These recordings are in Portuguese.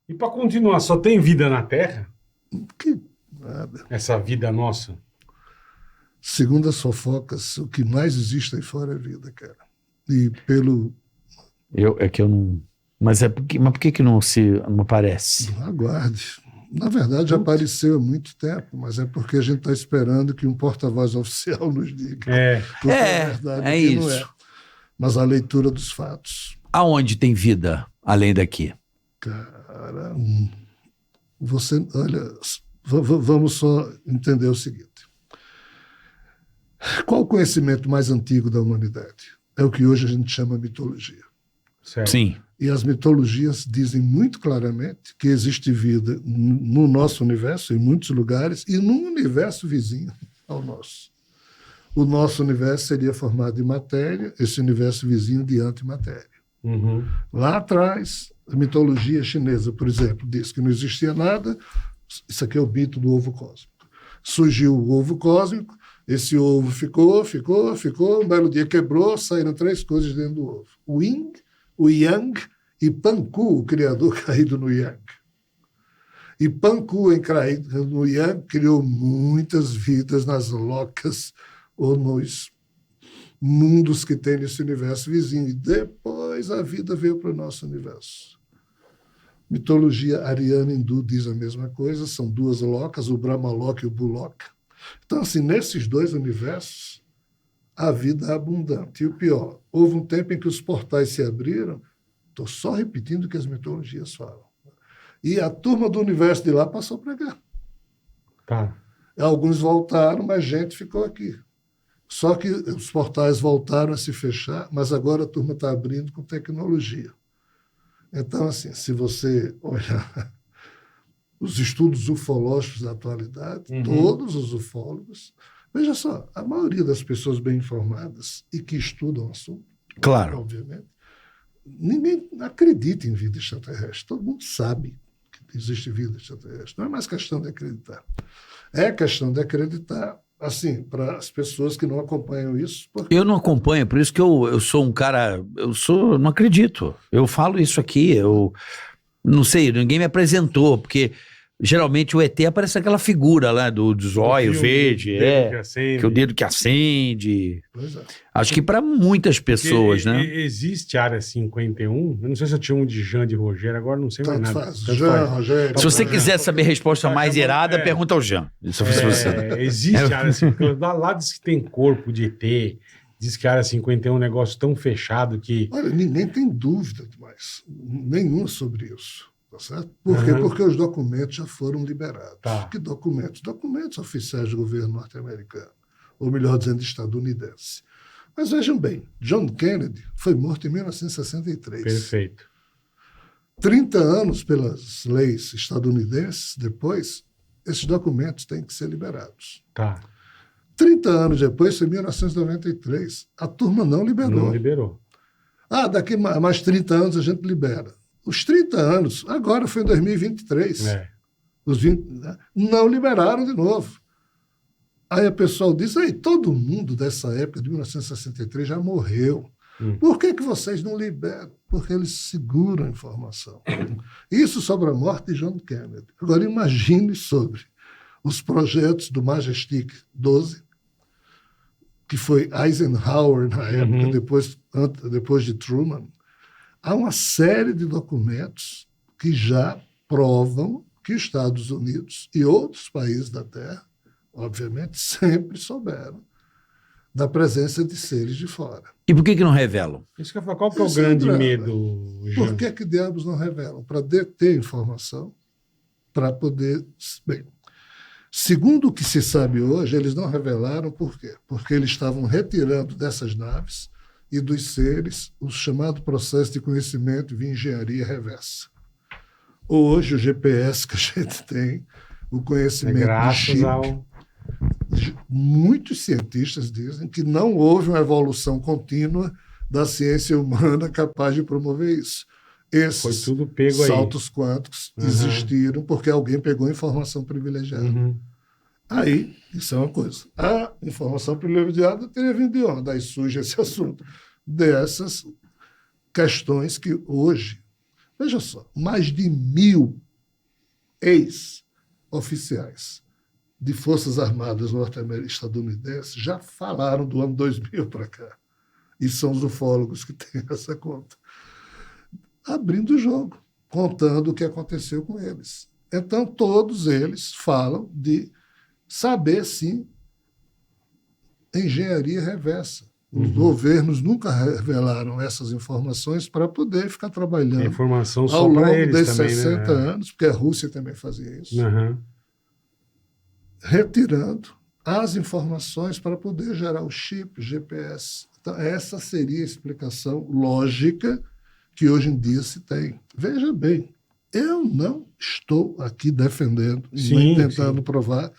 E para continuar, só tem vida na Terra? Que nada. Essa vida nossa? Segundo as fofocas, o que mais existe aí fora é vida, cara. E pelo... É que eu não... Mas por que não aparece? Aguarde. Na verdade, já apareceu há muito tempo, mas é porque a gente está esperando que um porta-voz oficial nos diga. Porque verdade é que isso. não é. Mas a leitura dos fatos. Aonde tem vida, além daqui? Cara, você... Olha, vamos só entender o seguinte. Qual o conhecimento mais antigo da humanidade? É o que hoje a gente chama mitologia. Certo. Sim. E as mitologias dizem muito claramente que existe vida no nosso universo, em muitos lugares, e num universo vizinho ao nosso. O nosso universo seria formado de matéria, esse universo vizinho de antimatéria. Uhum. Lá atrás, a mitologia chinesa, por exemplo, diz que não existia nada, isso aqui é o mito do ovo cósmico. Surgiu o ovo cósmico, esse ovo ficou, um belo dia quebrou, saíram 3 coisas dentro do ovo. O Yin, o Yang e Panku, o criador caído no Yang. E Panku, caído no Yang, criou muitas vidas nas locas ou nos mundos que tem nesse universo vizinho. E depois a vida veio para o nosso universo. Mitologia ariana hindu diz a mesma coisa, são 2 locas, o Brahmaloka e o Buloka. Então, assim, nesses 2 universos, a vida é abundante. E o pior, houve um tempo em que os portais se abriram, estou só repetindo o que as mitologias falam, e a turma do universo de lá passou para cá. Tá. Alguns voltaram, mas gente ficou aqui. Só que os portais voltaram a se fechar, mas agora a turma está abrindo com tecnologia. Então, assim, se você olhar os estudos ufológicos da atualidade, todos os ufólogos, veja só, a maioria das pessoas bem informadas e que estudam o assunto, Claro. obviamente, ninguém acredita em vida extraterrestre. Todo mundo sabe que existe vida extraterrestre. Não é mais questão de acreditar. É questão de acreditar, assim, para as pessoas que não acompanham isso. Porque... Eu não acompanho, por isso que eu sou um cara... Eu não acredito. Eu falo isso aqui, eu não sei, ninguém me apresentou, porque... Geralmente o ET aparece aquela figura lá do zóio verde, que é o dedo que acende. Pois é. Acho que para muitas pessoas, né? Existe área 51, eu não sei se eu tinha um de Jean de Rogério, agora não sei mais Tanto nada. faz. Jean, Rogério. Se você quiser saber a resposta mais irada, pergunta ao Jean. Existe área 51, lá diz que tem corpo de ET, diz que a área 51 é um negócio tão fechado que... Olha, ninguém tem dúvida mais, nenhuma sobre isso. Tá certo? Por quê? Porque os documentos já foram liberados. Tá. Que documentos? Documentos oficiais do governo norte-americano, ou melhor dizendo, estadunidense. Mas vejam bem, John Kennedy foi morto em 1963. Perfeito. 30 anos pelas leis estadunidenses, depois, esses documentos têm que ser liberados. Tá. 30 anos depois, foi 1993. A turma não liberou. Não liberou. Daqui a mais 30 anos a gente libera. Os 30 anos, agora foi em 2023. Os 20, né? Não liberaram de novo. Aí o pessoal diz, todo mundo dessa época, de 1963, já morreu. Por que vocês não liberam? Porque eles seguram a informação. Isso sobre a morte de John Kennedy. Agora imagine sobre os projetos do Majestic 12, que foi Eisenhower na época, depois de Truman. Há uma série de documentos que já provam que os Estados Unidos e outros países da Terra, obviamente, sempre souberam da presença de seres de fora. E por que não revelam? Isso que eu falo, qual que é o grande medo, Jean? Por que diabos não revelam? Para deter informação, para poder... Bem, segundo o que se sabe hoje, eles não revelaram por quê? Porque eles estavam retirando dessas naves e dos seres o chamado processo de conhecimento via engenharia reversa. Hoje, o GPS que a gente tem, o conhecimento de chip, muitos cientistas dizem que não houve uma evolução contínua da ciência humana capaz de promover isso. Esses foi tudo pego saltos quânticos existiram porque alguém pegou informação privilegiada. Aí, isso é uma coisa. A informação privilegiada teria vindo de onde? Daí surge esse assunto. Dessas questões que hoje Veja só, mais de 1.000 ex-oficiais de Forças Armadas estadunidenses já falaram do ano 2000 para cá. E são os ufólogos que têm essa conta. Abrindo o jogo, contando o que aconteceu com eles. Então, todos eles falam de saber, sim, engenharia reversa. Os governos nunca revelaram essas informações para poder ficar trabalhando informação só ao longo eles desses também, 60 né? anos, porque a Rússia também fazia isso, Uhum. retirando as informações para poder gerar o chip, o GPS. Então, essa seria a explicação lógica que hoje em dia se tem. Veja bem, eu não estou aqui defendendo, nem tentando provar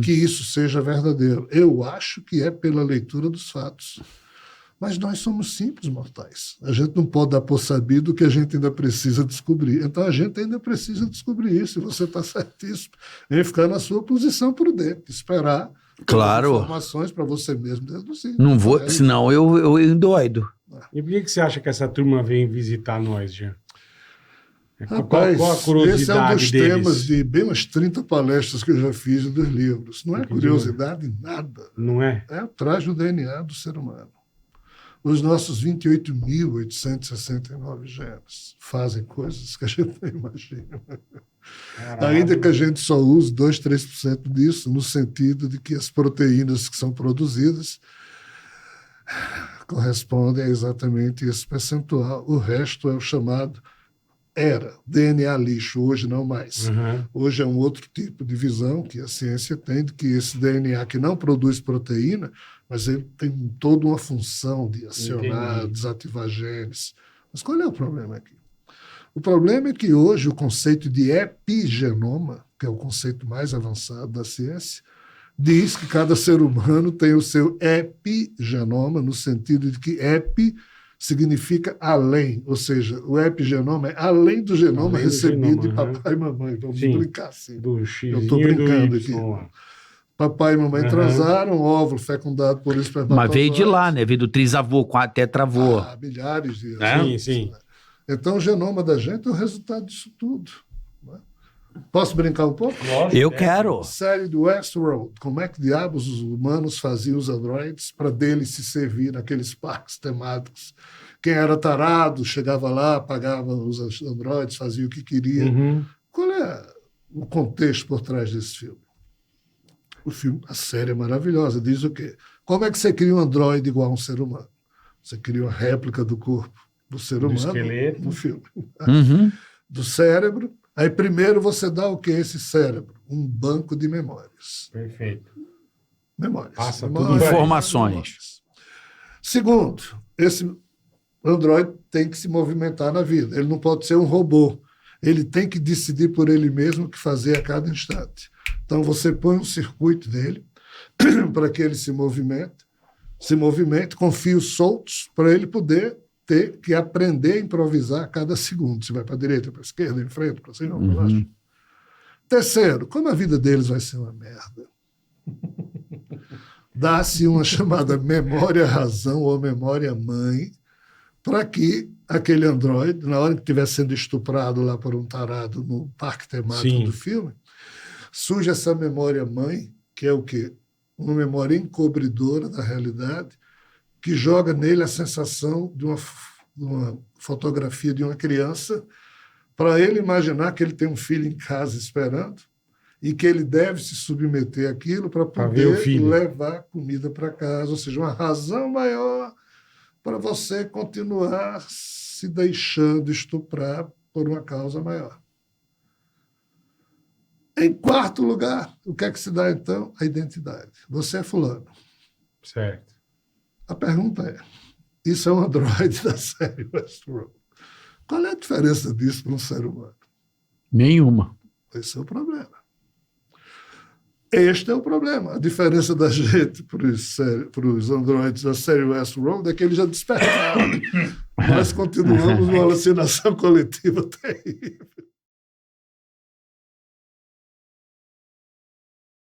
que isso seja verdadeiro. Eu acho que é pela leitura dos fatos. Mas nós somos simples mortais. A gente não pode dar por sabido que a gente ainda precisa descobrir. Então a gente ainda precisa descobrir isso. E você está certíssimo em ficar na sua posição prudente, esperar as informações para você mesmo deduzir. Não vou, senão eu endoido. E por que você acha que essa turma vem visitar nós, Jean? Rapaz, qual a curiosidade esse é um dos deles? temas de bem umas 30 palestras que eu já fiz dos livros. Não é curiosidade nada. Não é? É atrás do DNA do ser humano. Os nossos 28.869 genes fazem coisas que a gente não imagina. Caralho. Ainda que a gente só use 2, 3% disso, no sentido de que as proteínas que são produzidas correspondem a exatamente esse percentual. O resto é o chamado DNA lixo, hoje não mais. Hoje é um outro tipo de visão que a ciência tem, de que esse DNA que não produz proteína, mas ele tem toda uma função de acionar, desativar genes. Mas qual é o problema aqui? O problema é que hoje o conceito de epigenoma, que é o conceito mais avançado da ciência, diz que cada ser humano tem o seu epigenoma, no sentido de que epi significa além, ou seja, o epigenoma é além do genoma recebido de papai e mamãe. Vamos brincar assim. Do X eu estou brincando aqui. Y. Papai e mamãe transaram, óvulo fecundado por espermatozoide. Mas veio de lá, né? Veio do trisavô, tetravô. Milhares de Sim, anos. sim. Então, o genoma da gente é o resultado disso tudo. Né? Posso brincar um pouco? Lógico, Eu quero. Série do Westworld. Como é que diabos os humanos faziam os androides para deles se servir naqueles parques temáticos? Quem era tarado chegava lá, pagava os androides, fazia o que queria. Qual é o contexto por trás desse filme? A série é maravilhosa. Diz o quê? Como é que você cria um androide igual a um ser humano? Você cria uma réplica do corpo do ser humano esqueleto. no filme. Do cérebro. Aí primeiro você dá o que a esse cérebro? Um banco de memórias. Perfeito. Memórias. Passa memórias, tudo informações. Memórias. Segundo, esse androide tem que se movimentar na vida. Ele não pode ser um robô. Ele tem que decidir por ele mesmo o que fazer a cada instante. Então você põe um circuito nele para que ele se movimente com fios soltos para ele poder ter que aprender a improvisar a cada segundo. Se vai para a direita, para a esquerda, em frente, para cima, para baixo. Terceiro, como a vida deles vai ser uma merda, dá-se uma chamada memória-razão ou memória-mãe para que aquele androide, na hora que estiver sendo estuprado lá por um tarado no parque temático do filme, surge essa memória-mãe, que é o quê? Uma memória encobridora da realidade, que joga nele a sensação de uma fotografia de uma criança, para ele imaginar que ele tem um filho em casa esperando e que ele deve se submeter àquilo para poder levar comida para casa, ou seja, uma razão maior para você continuar se deixando estuprar por uma causa maior. Em quarto lugar, o que é que se dá, então? A identidade. Você é fulano. Certo. A pergunta é, isso é um androide da série Westworld. Qual é a diferença disso para um ser humano? Nenhuma. Esse é o problema. Este é o problema. A diferença da gente para os androides da série Westworld é que eles já despertaram. Nós continuamos numa alucinação coletiva terrível.